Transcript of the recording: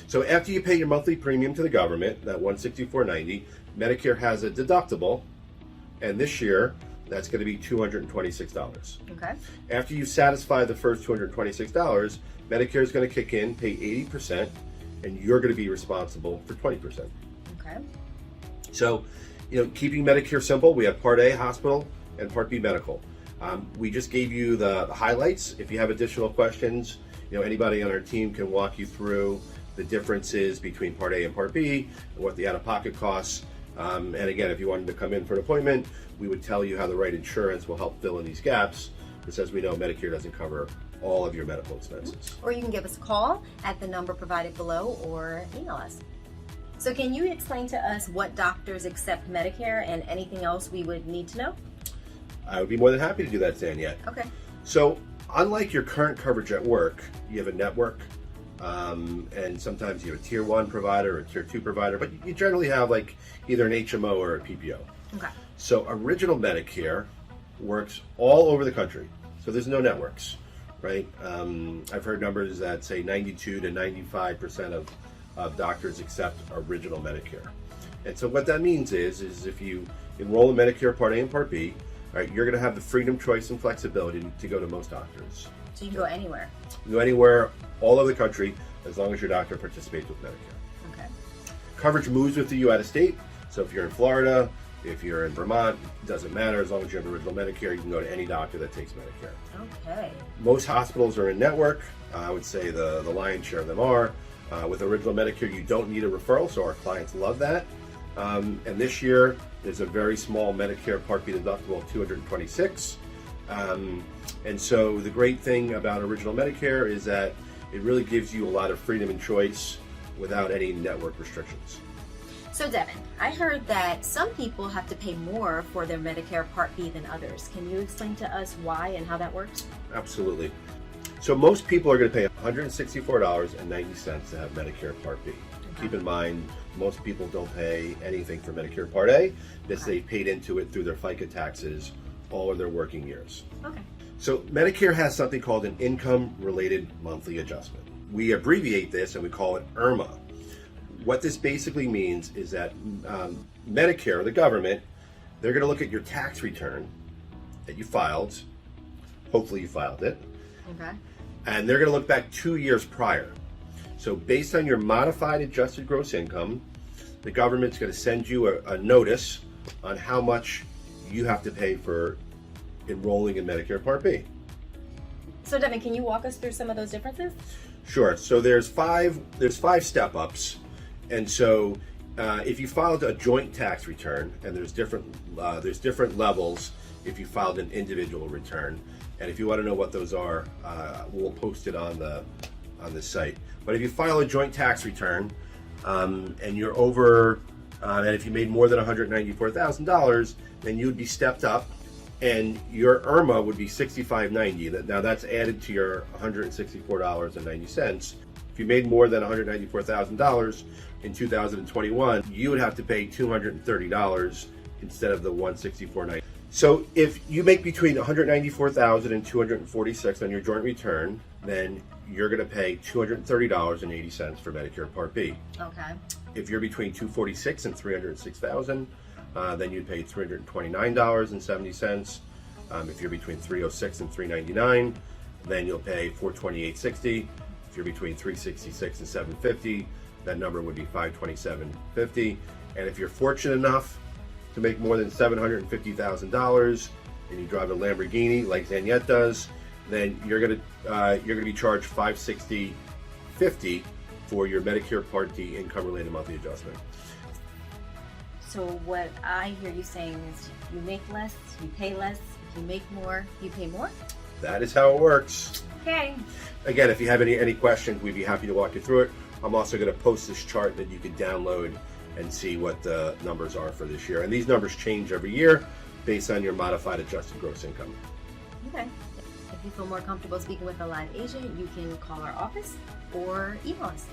So after you pay your monthly premium to the government, that $164.90, Medicare has a deductible, and this year that's going to be $226. Okay. After you satisfy the first $226, Medicare is going to kick in, pay 80%, and you're going to be responsible for 20%. Okay. So, keeping Medicare simple, we have Part A hospital and Part B medical. We just gave you the highlights. If you have additional questions, anybody on our team can walk you through the differences between Part A and Part B and what the out-of-pocket costs. And again, if you wanted to come in for an appointment, we would tell you how the right insurance will help fill in these gaps, because as we know, Medicare doesn't cover all of your medical expenses. Or you can give us a call at the number provided below or email us. So can you explain to us what doctors accept Medicare and anything else we would need to know? I would be more than happy to do that, Danielle. Okay. So unlike your current coverage at work, you have a network, and sometimes you have a tier 1 provider or a tier 2 provider, but you generally have like either an HMO or a PPO. Okay. So Original Medicare works all over the country. So there's no networks, right? I've heard numbers that say 92 to 95% of doctors accept Original Medicare. And so what that means is if you enroll in Medicare Part A and Part B, all right, you're going to have the freedom, choice, and flexibility to go to most doctors. So you can go anywhere? You can go anywhere, all over the country, as long as your doctor participates with Medicare. Okay. Coverage moves with you out of state. So if you're in Florida, if you're in Vermont, it doesn't matter. As long as you have Original Medicare, you can go to any doctor that takes Medicare. Okay. Most hospitals are in network. I would say the lion's share of them are. With Original Medicare, you don't need a referral, so our clients love that. And this year, there's a very small Medicare Part B deductible of $226. And so the great thing about Original Medicare is that it really gives you a lot of freedom and choice without any network restrictions. So Devin, I heard that some people have to pay more for their Medicare Part B than others. Can you explain to us why and how that works? Absolutely. So most people are going to pay $164.90 to have Medicare Part B. Okay. Keep in mind, most people don't pay anything for Medicare Part A, because Okay. they paid into it through their FICA taxes all of their working years. Okay. So Medicare has something called an income-related monthly adjustment. We abbreviate this and we call it IRMA. What this basically means is that Medicare, the government, they're going to look at your tax return that you filed. Hopefully you filed it. Okay. And they're going to look back 2 years prior. So based on your modified adjusted gross income, the government's going to send you a notice on how much you have to pay for enrolling in Medicare Part B. So Devin, can you walk us through some of those differences? Sure. So there's five step-ups. And so if you filed a joint tax return, and there's different levels if you filed an individual return. And if you want to know what those are, we'll post it on the site. But if you file a joint tax return and you're over, and if you made more than $194,000, then you would be stepped up, and your IRMA would be $65.90. Now that's added to your $164.90. If you made more than $194,000 in 2021, you would have to pay $230 instead of the $164.90. So if you make between $194,000 and $246,000 on your joint return, then you're going to pay $230.80 for Medicare Part B. Okay. If you're between $246,000 and $306,000, then you'd pay $329.70. If you're between $306,000 and $399,000, then you'll pay $428.60. If you're between $366,000 and $750,000, that number would be $527.50. And if you're fortunate enough to make more than $750,000 and you drive a Lamborghini like Zaniette does, then you're gonna be charged $560.50 for your Medicare Part D income-related monthly adjustment. So what I hear you saying is you make less, you pay less. If you make more, you pay more? That is how it works. Okay. Again, if you have any questions, we'd be happy to walk you through it. I'm also going to post this chart that you can download and see what the numbers are for this year. And these numbers change every year based on your modified adjusted gross income. Okay. If you feel more comfortable speaking with a live agent, you can call our office or email us.